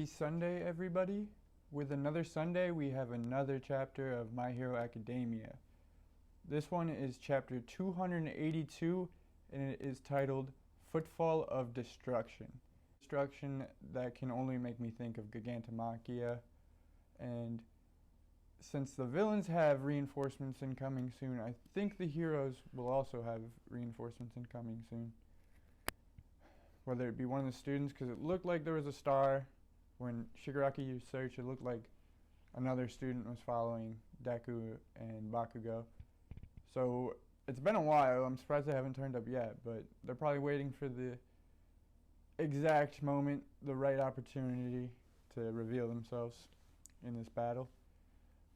Happy Sunday, everybody. With another Sunday, we have another chapter of My Hero Academia. This one is chapter 282, and it is titled Footfall of Destruction. Destruction that can only make me think of Gigantomachia. And since the villains have reinforcements incoming soon, I think the heroes will also have reinforcements incoming soon. Whether it be one of the students, because it looked like there was a star. When Shigaraki used search, it looked like another student was following Deku and Bakugo. So it's been a while. I'm surprised they haven't turned up yet, but they're probably waiting for the exact moment, the right opportunity to reveal themselves in this battle.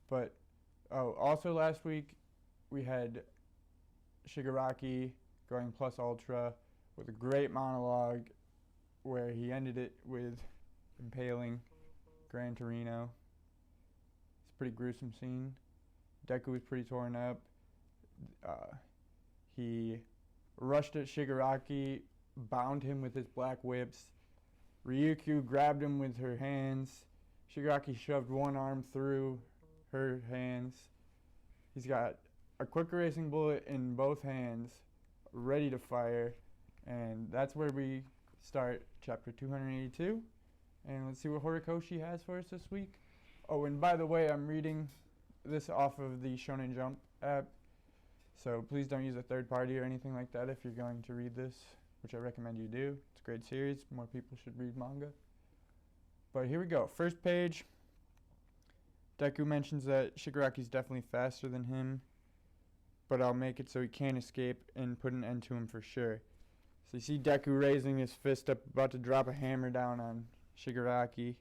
But also last week we had Shigaraki going plus ultra with a great monologue where he ended it with impaling Gran Torino. It's a pretty gruesome scene. Deku was pretty torn up. He rushed at Shigaraki, bound him with his black whips. Ryukyu grabbed him with her hands. Shigaraki shoved one arm through her hands. He's got a quick erasing bullet in both hands, ready to fire. And that's where we start chapter 282. And let's see what Horikoshi has for us this week. Oh, and by the way, I'm reading this off of the Shonen Jump app. So please don't use a third party or anything like that if you're going to read this, which I recommend you do. It's a great series. More people should read manga. But here we go. First page. Deku mentions that Shigaraki's definitely faster than him, but I'll make it so he can't escape and put an end to him for sure. So you see Deku raising his fist up, about to drop a hammer down on Shigaraki.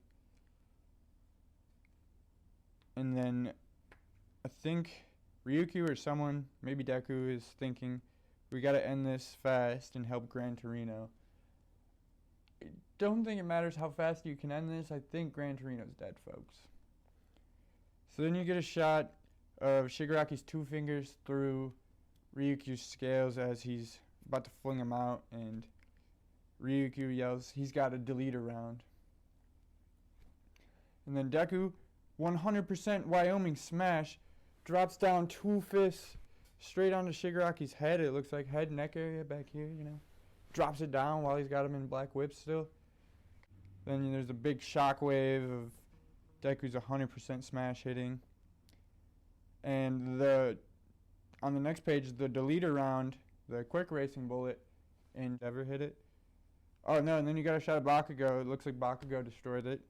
And then I think Ryukyu or someone, maybe Deku, is thinking, we gotta end this fast and help Gran Torino. I don't think it matters how fast you can end this. I think Gran Torino's dead, folks. So then you get a shot of Shigaraki's two fingers through Ryukyu's scales as he's about to fling him out, and Ryukyu yells, he's got a deleter round. And then Deku, 100% Wyoming smash, drops down two fists straight onto Shigaraki's head. It looks like head, neck area back here, you know. Drops it down while he's got him in black whips still. Then there's a big shockwave of Deku's 100% smash hitting. And on the next page, the deleter round, the quick racing bullet, and Endeavor hit it. Oh no, and then you got a shot of Bakugo. It looks like Bakugo destroyed it.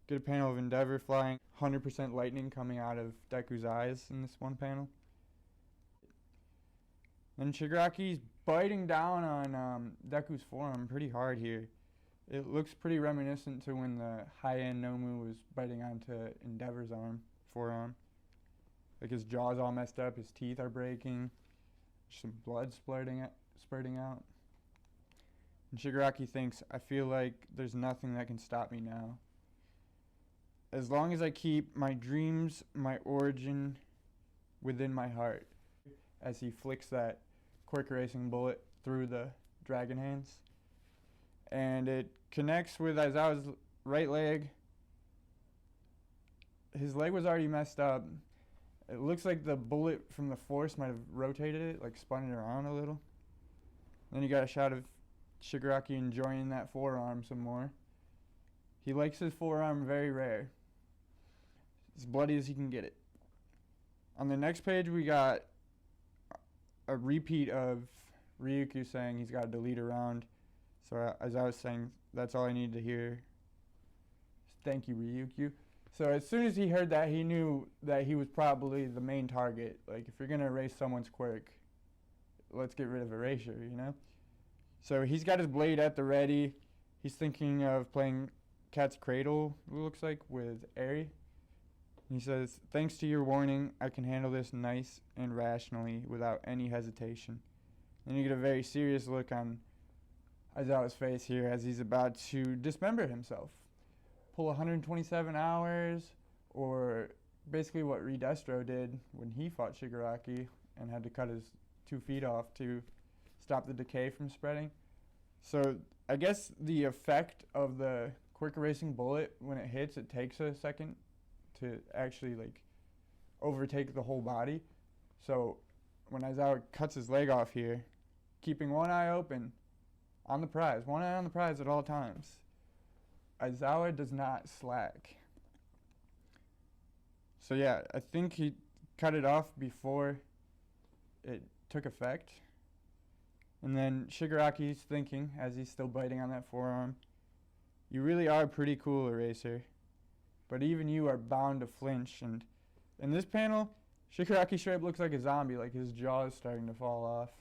Get a panel of Endeavor flying, 100% lightning coming out of Deku's eyes in this one panel. Then Shigaraki's biting down on Deku's forearm pretty hard here. It looks pretty reminiscent to when the high-end Nomu was biting onto Endeavor's forearm. Like his jaw's all messed up, his teeth are breaking, some blood spurting out. And Shigaraki thinks, I feel like there's nothing that can stop me now. As long as I keep my dreams, my origin within my heart. As he flicks that quick racing bullet through the dragon hands. And it connects with Aizawa's right leg. His leg was already messed up. It looks like the bullet from the force might have rotated it, like spun it around a little. Then you got a shot of Shigaraki enjoying that forearm some more. He likes his forearm very rare. As bloody as he can get it. On the next page we got a repeat of Ryukyu saying he's got a deleter round. So as I was saying, that's all I needed to hear. Thank you, Ryukyu. So as soon as he heard that, he knew that he was probably the main target. Like, if you're going to erase someone's quirk, let's get rid of erasure, you know? So he's got his blade at the ready. He's thinking of playing Cat's Cradle, it looks like, with Eri. He says, thanks to your warning, I can handle this nice and rationally without any hesitation. Then you get a very serious look on Aizawa's face here as he's about to dismember himself. Pull 127 hours, or basically what Redestro did when he fought Shigaraki and had to cut his 2 feet off to stop the decay from spreading. So I guess the effect of the quick erasing bullet, when it hits, it takes a second to actually like overtake the whole body. So when Aizawa cuts his leg off here, keeping one eye open on the prize, one eye on the prize at all times, Aizawa does not slack. So yeah, I think he cut it off before it took effect. And then Shigaraki's thinking, as he's still biting on that forearm, you really are pretty cool, Eraser. But even you are bound to flinch. And in this panel, Shigaraki straight up looks like a zombie, like his jaw is starting to fall off.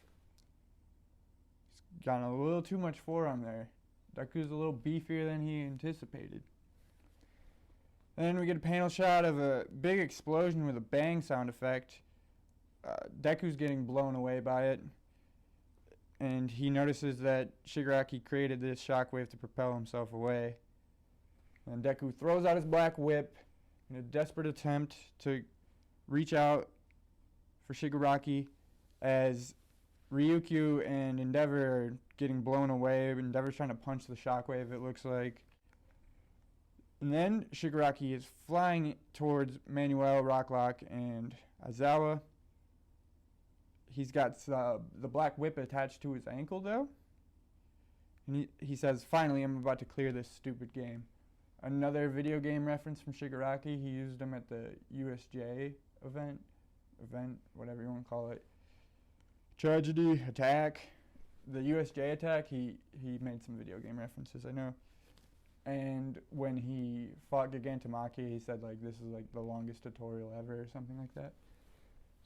He's gotten a little too much forearm there. Deku's a little beefier than he anticipated. And then we get a panel shot of a big explosion with a bang sound effect. Deku's getting blown away by it. And he notices that Shigaraki created this shockwave to propel himself away. And Deku throws out his black whip in a desperate attempt to reach out for Shigaraki as Ryukyu and Endeavor are getting blown away. Endeavor's trying to punch the shockwave, it looks like. And then Shigaraki is flying towards Manuel, Rocklock, and Aizawa. He's got the black whip attached to his ankle, though. And he says, finally, I'm about to clear this stupid game. Another video game reference from Shigaraki. He used them at the USJ event, whatever you want to call it. Tragedy, attack. The USJ attack, he made some video game references, I know. And when he fought Gigantomachia, he said, like, this is, like, the longest tutorial ever or something like that.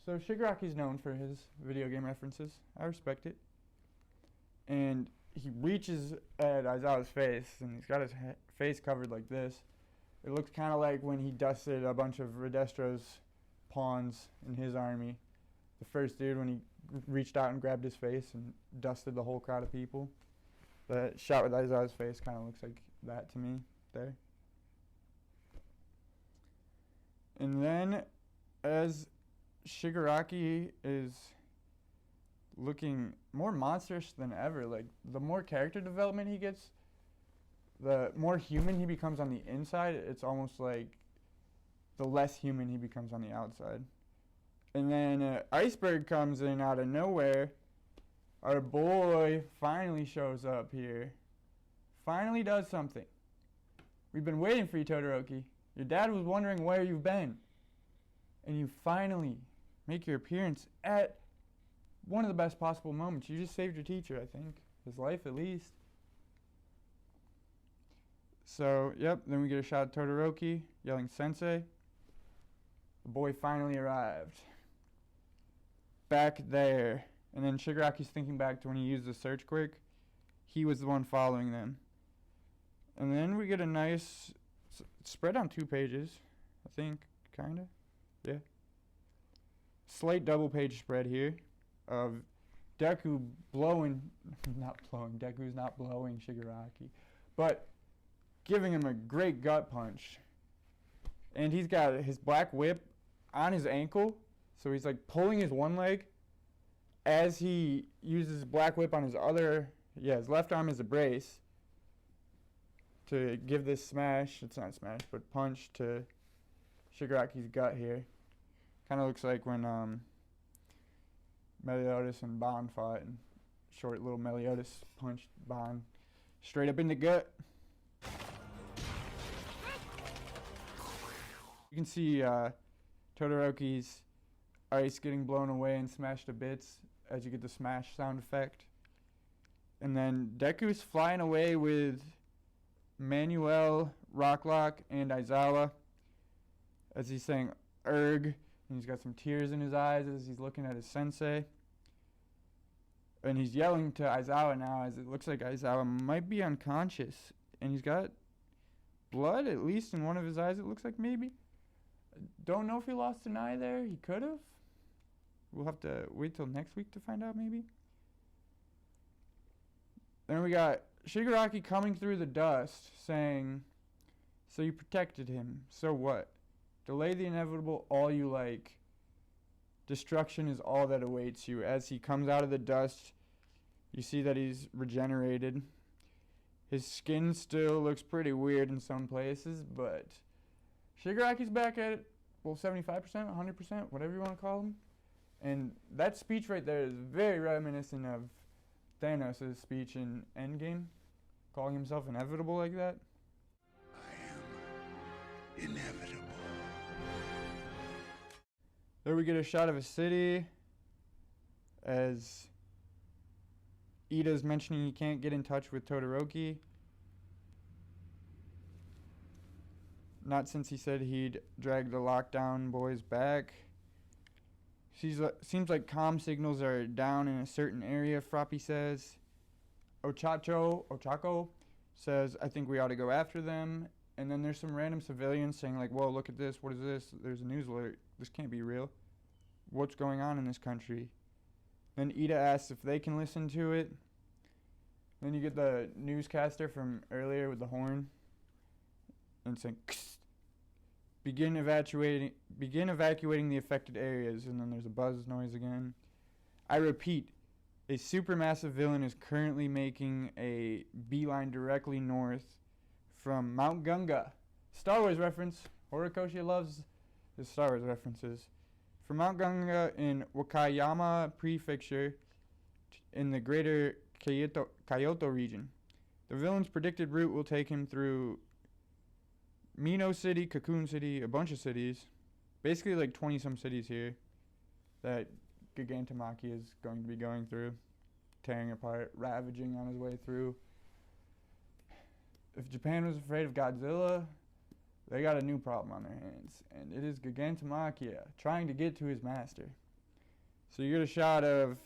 So Shigaraki's known for his video game references. I respect it. And he reaches at Aizawa's face, and he's got his face covered like this. It looks kind of like when he dusted a bunch of Redestro's pawns in his army. The first dude, when he reached out and grabbed his face and dusted the whole crowd of people. The shot with Aizawa's face kind of looks like that to me there. And then as Shigaraki is looking more monstrous than ever. Like, the more character development he gets, the more human he becomes on the inside. It's almost like the less human he becomes on the outside. And then Iceberg comes in out of nowhere. Our boy finally shows up here. Finally does something. We've been waiting for you, Todoroki. Your dad was wondering where you've been. And you finally make your appearance at one of the best possible moments. You just saved your teacher, I think. His life, at least. So, yep, then we get a shot of Todoroki yelling, Sensei. The boy finally arrived. Back there. And then Shigaraki's thinking back to when he used the search quirk. He was the one following them. And then we get a nice spread on 2 pages, I think, kind of. Yeah. Slight double page spread here of Deku Deku's not blowing Shigaraki, but giving him a great gut punch. And he's got his black whip on his ankle, so he's like pulling his one leg as he uses his black whip on his his left arm as a brace to give this smash, it's not smash, but punch to Shigaraki's gut here. Kind of looks like when Meliodas and Ban fought, and short little Meliodas punched Ban straight up in the gut. You can see Todoroki's ice getting blown away and smashed to bits as you get the smash sound effect. And then Deku's flying away with Manuel, Rocklock, and Aizawa as he's saying erg. And he's got some tears in his eyes as he's looking at his sensei. And he's yelling to Aizawa now as it looks like Aizawa might be unconscious. And he's got blood, at least in one of his eyes, it looks like maybe. Don't know if he lost an eye there. He could have. We'll have to wait till next week to find out maybe. Then we got Shigaraki coming through the dust saying, so you protected him, so what? Delay the inevitable all you like. Destruction is all that awaits you. As he comes out of the dust, you see that he's regenerated. His skin still looks pretty weird in some places, but Shigaraki's back at it. Well, 75%, 100%, whatever you want to call him. And that speech right there is very reminiscent of Thanos' speech in Endgame, calling himself inevitable like that. I am inevitable. There we get a shot of a city as Ida's mentioning he can't get in touch with Todoroki. Not since he said he'd drag the lockdown boys back. Seems like comm signals are down in a certain area, Froppy says. Ochako says, I think we ought to go after them. And then there's some random civilians saying like, whoa, look at this, what is this? There's a news alert. This can't be real. What's going on in this country? Then Ida asks if they can listen to it. Then you get the newscaster from earlier with the horn and saying, Kst, begin evacuating the affected areas. And then there's a buzz noise again. I repeat, a supermassive villain is currently making a beeline directly north from Mount Gunga. Star Wars reference. Horikoshi loves his Star Wars references. From Mount Gunga in Wakayama Prefecture in the greater Kyoto region. The villain's predicted route will take him through Mino City, Cocoon City, a bunch of cities. Basically like 20-some cities here that Gigantomachia is going to be going through, tearing apart, ravaging on his way through. If Japan was afraid of Godzilla, they got a new problem on their hands, and it is Gigantomachia trying to get to his master. So you get a shot of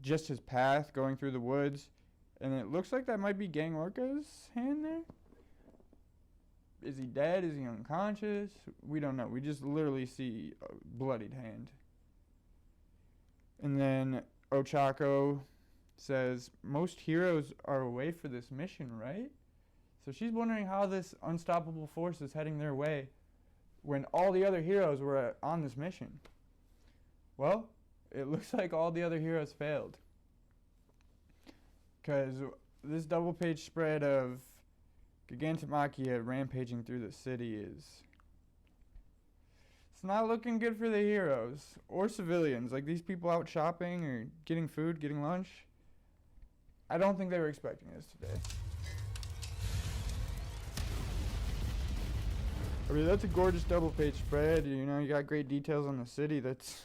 just his path going through the woods, and it looks like that might be Gang Orca's hand there. Is he dead? Is he unconscious? We don't know. We just literally see a bloodied hand. And then Ochako says, most heroes are away for this mission, right? So she's wondering how this unstoppable force is heading their way when all the other heroes were on this mission. Well, it looks like all the other heroes failed. Because this double-page spread of Gigantomachia rampaging through the city it's not looking good for the heroes or civilians. Like these people out shopping or getting food, getting lunch. I don't think they were expecting this today. I mean, that's a gorgeous double-page spread. You know, you got great details on the city that's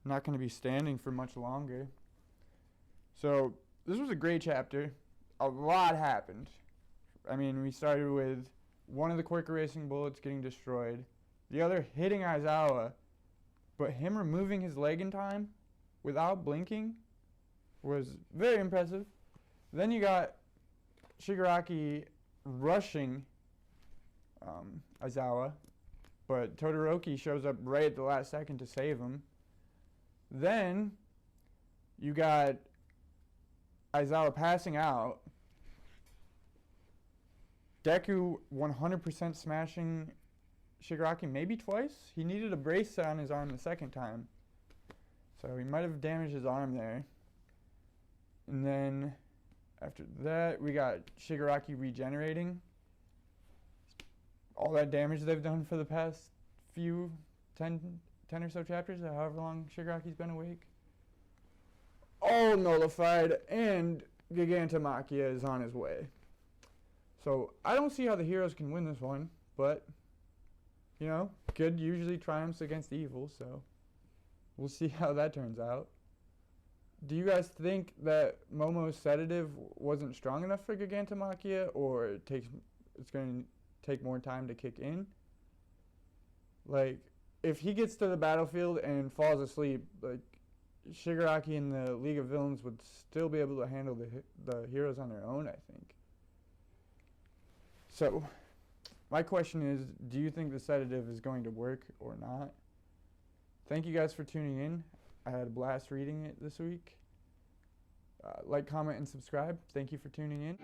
not going to be standing for much longer. So this was a great chapter. A lot happened. I mean, we started with one of the Quirker Racing bullets getting destroyed, the other hitting Aizawa, but him removing his leg in time without blinking was very impressive. Then you got Shigaraki rushing Aizawa, but Todoroki shows up right at the last second to save him. Then you got Aizawa passing out, Deku 100% smashing Shigaraki maybe twice. He needed a brace on his arm the second time, so he might have damaged his arm there. And then after that, we got Shigaraki regenerating. All that damage they've done for the past few 10 or so chapters, or however long Shigaraki's been awake. All nullified, and Gigantomachia is on his way. So I don't see how the heroes can win this one, but, you know, good usually triumphs against evil, so we'll see how that turns out. Do you guys think that Momo's sedative wasn't strong enough for Gigantomachia, or it's going to take more time to kick in? Like, if he gets to the battlefield and falls asleep, like, Shigaraki and the League of Villains would still be able to handle the heroes on their own, I think. So, my question is, do you think the sedative is going to work or not? Thank you guys for tuning in. I had a blast reading it this week. Like, comment, and subscribe. Thank you for tuning in.